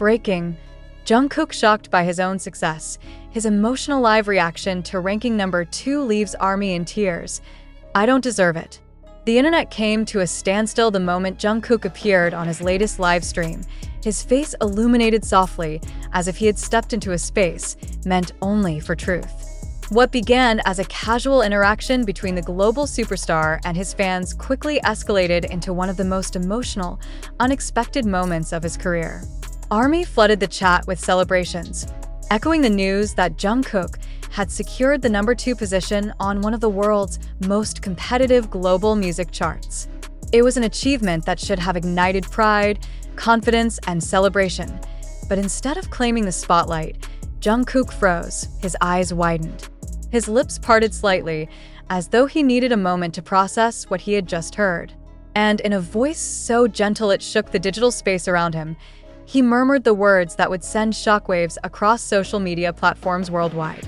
Breaking. Jungkook shocked by his own success. His emotional live reaction to ranking number 2 leaves ARMY in tears. I don't deserve it. The internet came to a standstill the moment Jungkook appeared on his latest live stream. His face illuminated softly, as if he had stepped into a space meant only for truth. What began as a casual interaction between the global superstar and his fans quickly escalated into one of the most emotional, unexpected moments of his career. ARMY flooded the chat with celebrations, echoing the news that Jungkook had secured the number 2 position on one of the world's most competitive global music charts. It was an achievement that should have ignited pride, confidence, and celebration. But instead of claiming the spotlight, Jungkook froze, his eyes widened. His lips parted slightly, as though he needed a moment to process what he had just heard. And in a voice so gentle it shook the digital space around him, he murmured the words that would send shockwaves across social media platforms worldwide.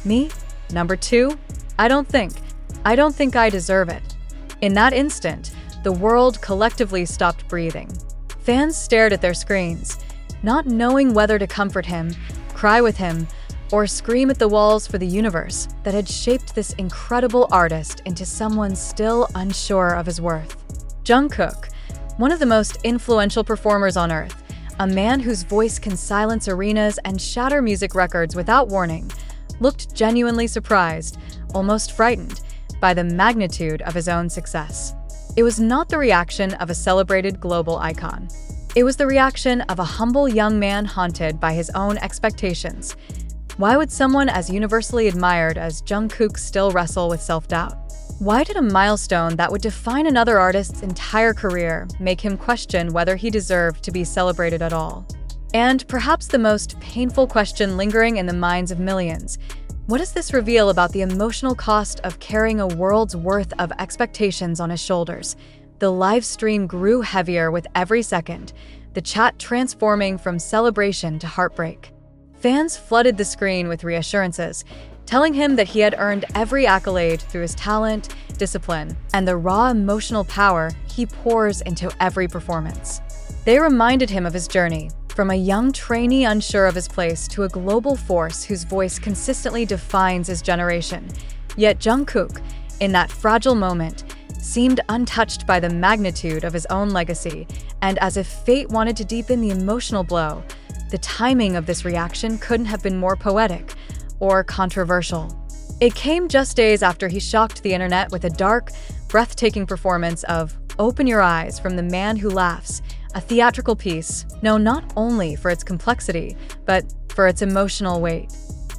Me? Number 2? I don't think I deserve it. In that instant, the world collectively stopped breathing. Fans stared at their screens, not knowing whether to comfort him, cry with him, or scream at the walls for the universe that had shaped this incredible artist into someone still unsure of his worth. Jungkook, one of the most influential performers on Earth, a man whose voice can silence arenas and shatter music records without warning, looked genuinely surprised, almost frightened, by the magnitude of his own success. It was not the reaction of a celebrated global icon. It was the reaction of a humble young man haunted by his own expectations. Why would someone as universally admired as Jungkook still wrestle with self-doubt? Why did a milestone that would define another artist's entire career make him question whether he deserved to be celebrated at all? And perhaps the most painful question lingering in the minds of millions, what does this reveal about the emotional cost of carrying a world's worth of expectations on his shoulders? The live stream grew heavier with every second, the chat transforming from celebration to heartbreak. Fans flooded the screen with reassurances, telling him that he had earned every accolade through his talent, discipline, and the raw emotional power he pours into every performance. They reminded him of his journey, from a young trainee unsure of his place to a global force whose voice consistently defines his generation. Yet Jungkook, in that fragile moment, seemed untouched by the magnitude of his own legacy, and as if fate wanted to deepen the emotional blow, the timing of this reaction couldn't have been more poetic or controversial. It came just days after he shocked the internet with a dark, breathtaking performance of Open Your Eyes from The Man Who Laughs, a theatrical piece known not only for its complexity, but for its emotional weight.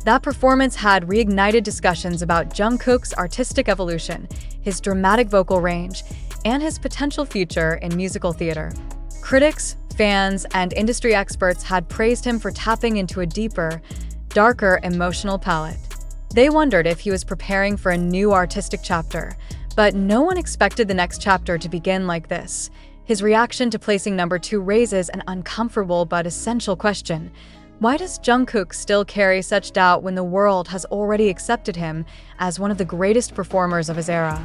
That performance had reignited discussions about Jungkook's artistic evolution, his dramatic vocal range, and his potential future in musical theater. Critics, fans, and industry experts had praised him for tapping into a deeper, darker emotional palette. They wondered if he was preparing for a new artistic chapter, but no one expected the next chapter to begin like this. His reaction to placing number 2 raises an uncomfortable but essential question. Why does Jungkook still carry such doubt when the world has already accepted him as one of the greatest performers of his era?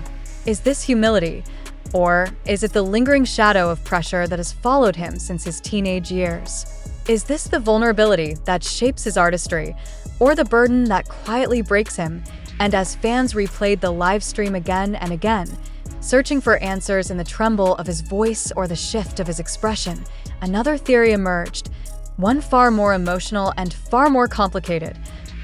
Is this humility? Or is it the lingering shadow of pressure that has followed him since his teenage years? Is this the vulnerability that shapes his artistry, or the burden that quietly breaks him? And as fans replayed the live stream again and again, searching for answers in the tremble of his voice or the shift of his expression, another theory emerged, one far more emotional and far more complicated.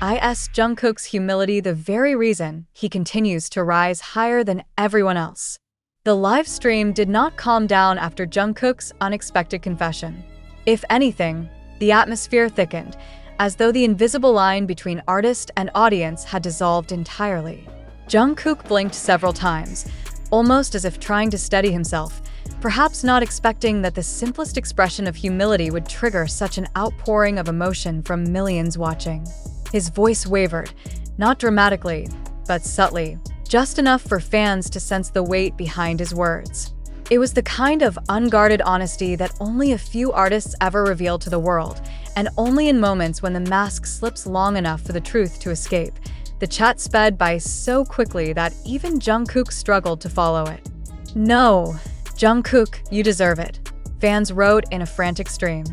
Is Jungkook's humility the very reason he continues to rise higher than everyone else? The live stream did not calm down after Jungkook's unexpected confession. If anything, the atmosphere thickened, as though the invisible line between artist and audience had dissolved entirely. Jungkook blinked several times, almost as if trying to steady himself, perhaps not expecting that the simplest expression of humility would trigger such an outpouring of emotion from millions watching. His voice wavered, not dramatically, but subtly, just enough for fans to sense the weight behind his words. It was the kind of unguarded honesty that only a few artists ever reveal to the world, and only in moments when the mask slips long enough for the truth to escape. The chat sped by so quickly that even Jungkook struggled to follow it. "No, Jungkook, you deserve it," fans wrote in a frantic stream.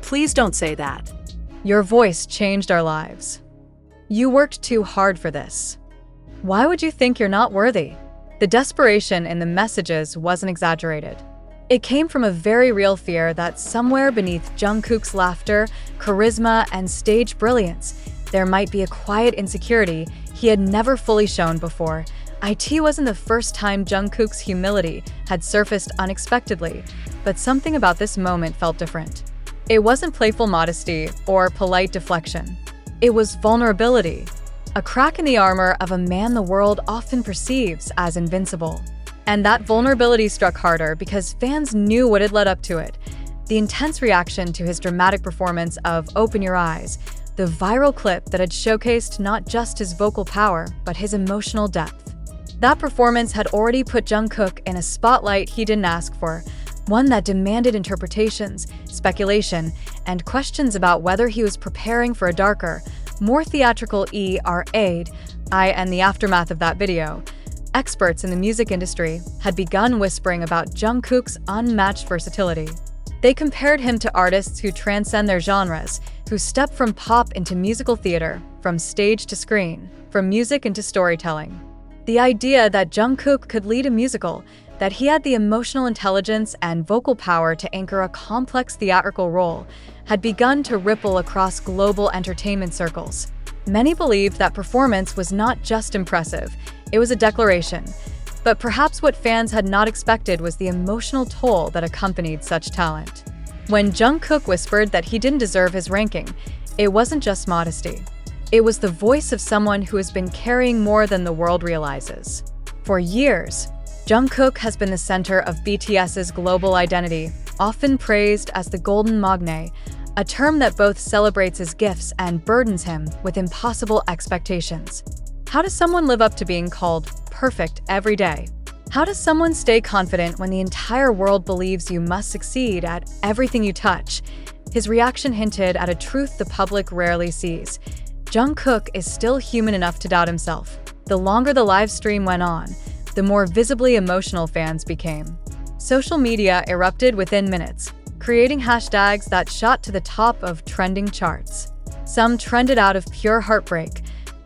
Please don't say that. Your voice changed our lives. You worked too hard for this. Why would you think you're not worthy? The desperation in the messages wasn't exaggerated. It came from a very real fear that somewhere beneath Jungkook's laughter, charisma, and stage brilliance, there might be a quiet insecurity he had never fully shown before. It wasn't the first time Jungkook's humility had surfaced unexpectedly, but something about this moment felt different. It wasn't playful modesty or polite deflection. It was vulnerability, a crack in the armor of a man the world often perceives as invincible. And that vulnerability struck harder because fans knew what had led up to it. The intense reaction to his dramatic performance of Open Your Eyes, the viral clip that had showcased not just his vocal power, but his emotional depth. That performance had already put Jungkook in a spotlight he didn't ask for, one that demanded interpretations, speculation, and questions about whether he was preparing for a darker, more theatrical era. In the aftermath of that video, experts in the music industry had begun whispering about Jungkook's unmatched versatility. They compared him to artists who transcend their genres, who step from pop into musical theater, from stage to screen, from music into storytelling. The idea that Jungkook could lead a musical, that he had the emotional intelligence and vocal power to anchor a complex theatrical role, had begun to ripple across global entertainment circles. Many believed that performance was not just impressive, it was a declaration. But perhaps what fans had not expected was the emotional toll that accompanied such talent. When Jungkook whispered that he didn't deserve his ranking, it wasn't just modesty. It was the voice of someone who has been carrying more than the world realizes. For years, Jungkook has been the center of BTS's global identity, often praised as the Golden Magne, a term that both celebrates his gifts and burdens him with impossible expectations. How does someone live up to being called perfect every day? How does someone stay confident when the entire world believes you must succeed at everything you touch? His reaction hinted at a truth the public rarely sees. Jungkook is still human enough to doubt himself. The longer the live stream went on, the more visibly emotional fans became. Social media erupted within minutes, creating hashtags that shot to the top of trending charts. Some trended out of pure heartbreak,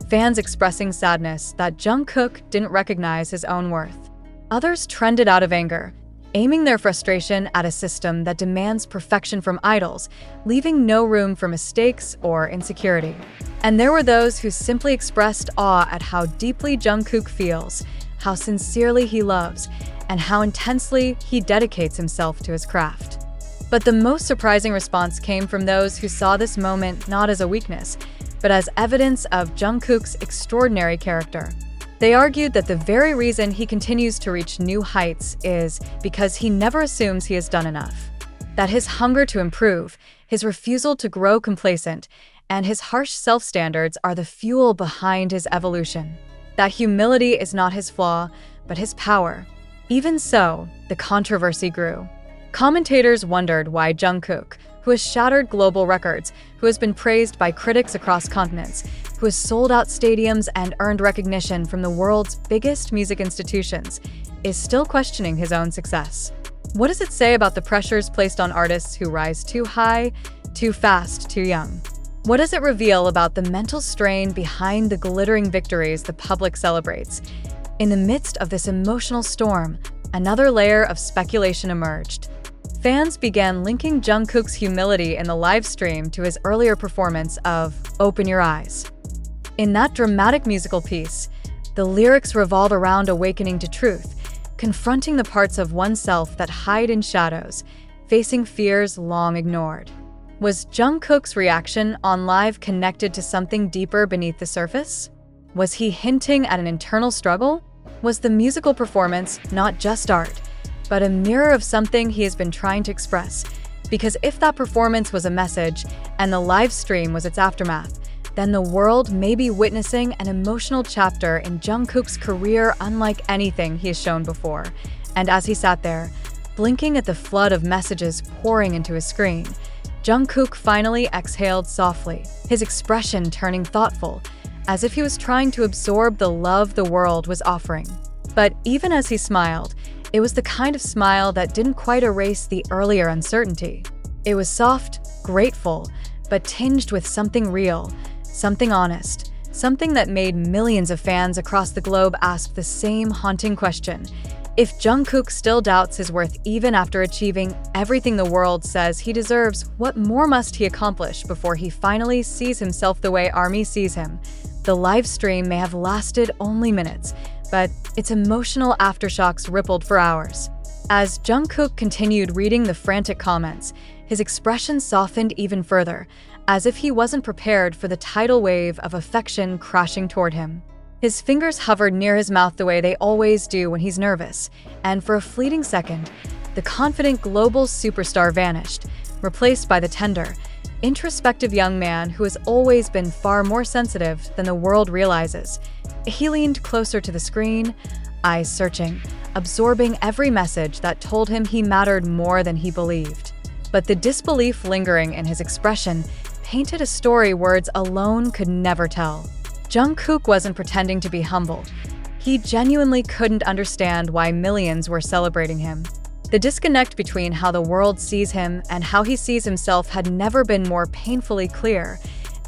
fans expressing sadness that Jungkook didn't recognize his own worth. Others trended out of anger, aiming their frustration at a system that demands perfection from idols, leaving no room for mistakes or insecurity. And there were those who simply expressed awe at how deeply Jungkook feels, how sincerely he loves, and how intensely he dedicates himself to his craft. But the most surprising response came from those who saw this moment not as a weakness, but as evidence of Jungkook's extraordinary character. They argued that the very reason he continues to reach new heights is because he never assumes he has done enough. That his hunger to improve, his refusal to grow complacent, and his harsh self-standards are the fuel behind his evolution. That humility is not his flaw, but his power. Even so, the controversy grew. Commentators wondered why Jungkook, who has shattered global records, who has been praised by critics across continents, who has sold out stadiums and earned recognition from the world's biggest music institutions, is still questioning his own success. What does it say about the pressures placed on artists who rise too high, too fast, too young? What does it reveal about the mental strain behind the glittering victories the public celebrates? In the midst of this emotional storm, another layer of speculation emerged. Fans began linking Jungkook's humility in the live stream to his earlier performance of Open Your Eyes. In that dramatic musical piece, the lyrics revolve around awakening to truth, confronting the parts of oneself that hide in shadows, facing fears long ignored. Was Jungkook's reaction on live connected to something deeper beneath the surface? Was he hinting at an internal struggle? Was the musical performance not just art, but a mirror of something he has been trying to express? Because if that performance was a message and the live stream was its aftermath, then the world may be witnessing an emotional chapter in Jungkook's career unlike anything he has shown before. And as he sat there, blinking at the flood of messages pouring into his screen, Jungkook finally exhaled softly, his expression turning thoughtful, as if he was trying to absorb the love the world was offering. But even as he smiled, it was the kind of smile that didn't quite erase the earlier uncertainty. It was soft, grateful, but tinged with something real, something honest, something that made millions of fans across the globe ask the same haunting question. If Jungkook still doubts his worth even after achieving everything the world says he deserves, what more must he accomplish before he finally sees himself the way ARMY sees him? The live stream may have lasted only minutes, but its emotional aftershocks rippled for hours. As Jungkook continued reading the frantic comments, his expression softened even further, as if he wasn't prepared for the tidal wave of affection crashing toward him. His fingers hovered near his mouth the way they always do when he's nervous, and for a fleeting second, the confident global superstar vanished, replaced by the tender, introspective young man who has always been far more sensitive than the world realizes. He leaned closer to the screen, eyes searching, absorbing every message that told him he mattered more than he believed. But the disbelief lingering in his expression painted a story words alone could never tell. Jungkook wasn't pretending to be humble. He genuinely couldn't understand why millions were celebrating him. The disconnect between how the world sees him and how he sees himself had never been more painfully clear.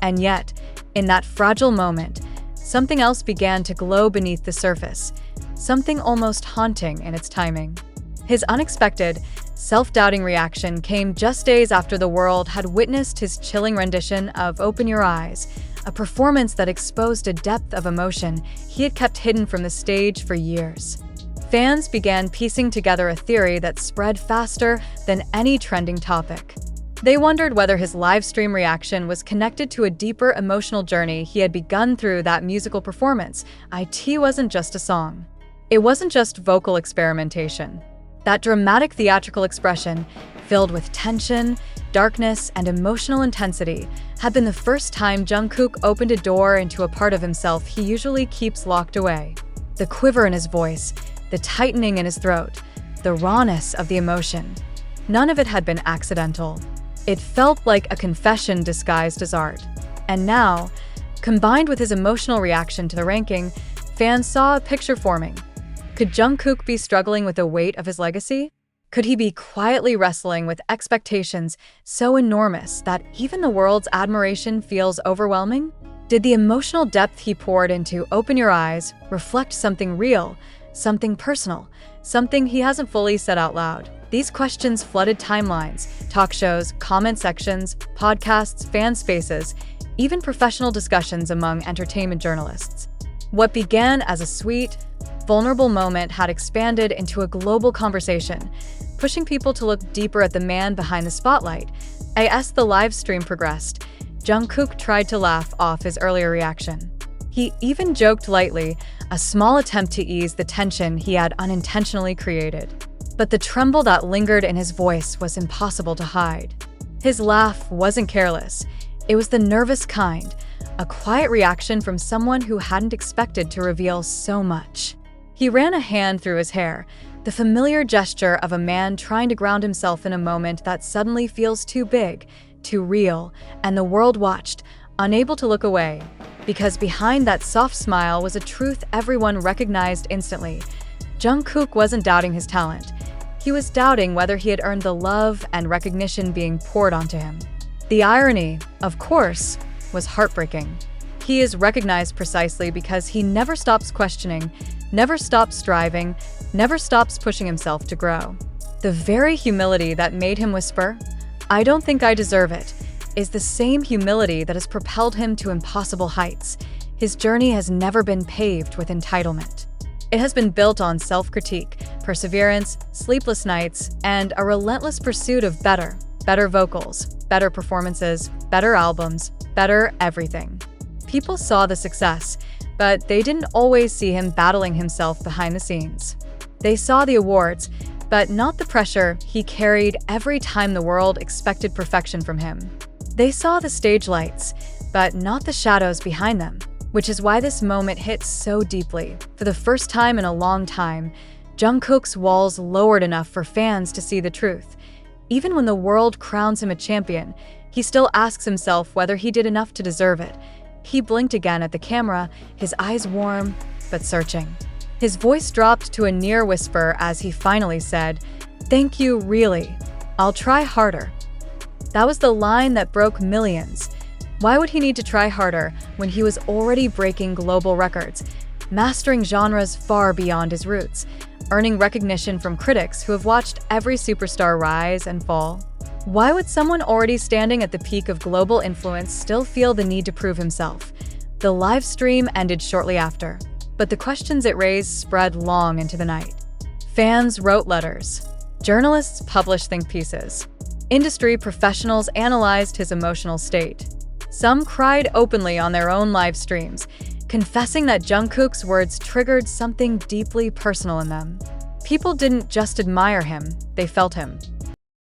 And yet, in that fragile moment, something else began to glow beneath the surface, something almost haunting in its timing. His unexpected, self-doubting reaction came just days after the world had witnessed his chilling rendition of Open Your Eyes, a performance that exposed a depth of emotion he had kept hidden from the stage for years. Fans began piecing together a theory that spread faster than any trending topic. They wondered whether his livestream reaction was connected to a deeper emotional journey he had begun through that musical performance. It wasn't just a song. It wasn't just vocal experimentation. That dramatic theatrical expression, filled with tension, darkness, and emotional intensity, had been the first time Jungkook opened a door into a part of himself he usually keeps locked away. The quiver in his voice, the tightening in his throat, the rawness of the emotion. None of it had been accidental. It felt like a confession disguised as art. And now, combined with his emotional reaction to the ranking, fans saw a picture forming. Could Jungkook be struggling with the weight of his legacy? Could he be quietly wrestling with expectations so enormous that even the world's admiration feels overwhelming? Did the emotional depth he poured into Open Your Eyes reflect something real, something personal, something he hasn't fully said out loud? These questions flooded timelines, talk shows, comment sections, podcasts, fan spaces, even professional discussions among entertainment journalists. What began as a sweet, vulnerable moment had expanded into a global conversation, pushing people to look deeper at the man behind the spotlight. As the live stream progressed, Jungkook tried to laugh off his earlier reaction. He even joked lightly, a small attempt to ease the tension he had unintentionally created. But the tremble that lingered in his voice was impossible to hide. His laugh wasn't careless. It was the nervous kind, a quiet reaction from someone who hadn't expected to reveal so much. He ran a hand through his hair, the familiar gesture of a man trying to ground himself in a moment that suddenly feels too big, too real, and the world watched, unable to look away. Because behind that soft smile was a truth everyone recognized instantly. Jungkook wasn't doubting his talent. He was doubting whether he had earned the love and recognition being poured onto him. The irony, of course, was heartbreaking. He is recognized precisely because he never stops questioning, never stops striving, never stops pushing himself to grow. The very humility that made him whisper, "I don't think I deserve it," is the same humility that has propelled him to impossible heights. His journey has never been paved with entitlement. It has been built on self-critique, perseverance, sleepless nights, and a relentless pursuit of better vocals, better performances, better albums, better everything. People saw the success, but they didn't always see him battling himself behind the scenes. They saw the awards, but not the pressure he carried every time the world expected perfection from him. They saw the stage lights, but not the shadows behind them, which is why this moment hits so deeply. For the first time in a long time, Jungkook's walls lowered enough for fans to see the truth. Even when the world crowns him a champion, he still asks himself whether he did enough to deserve it. He blinked again at the camera, his eyes warm, but searching. His voice dropped to a near whisper as he finally said, "Thank you, really. I'll try harder." That was the line that broke millions. Why would he need to try harder when he was already breaking global records, mastering genres far beyond his roots, earning recognition from critics who have watched every superstar rise and fall? Why would someone already standing at the peak of global influence still feel the need to prove himself? The live stream ended shortly after, but the questions it raised spread long into the night. Fans wrote letters. Journalists published think pieces. Industry professionals analyzed his emotional state. Some cried openly on their own live streams, confessing that Jungkook's words triggered something deeply personal in them. People didn't just admire him, they felt him.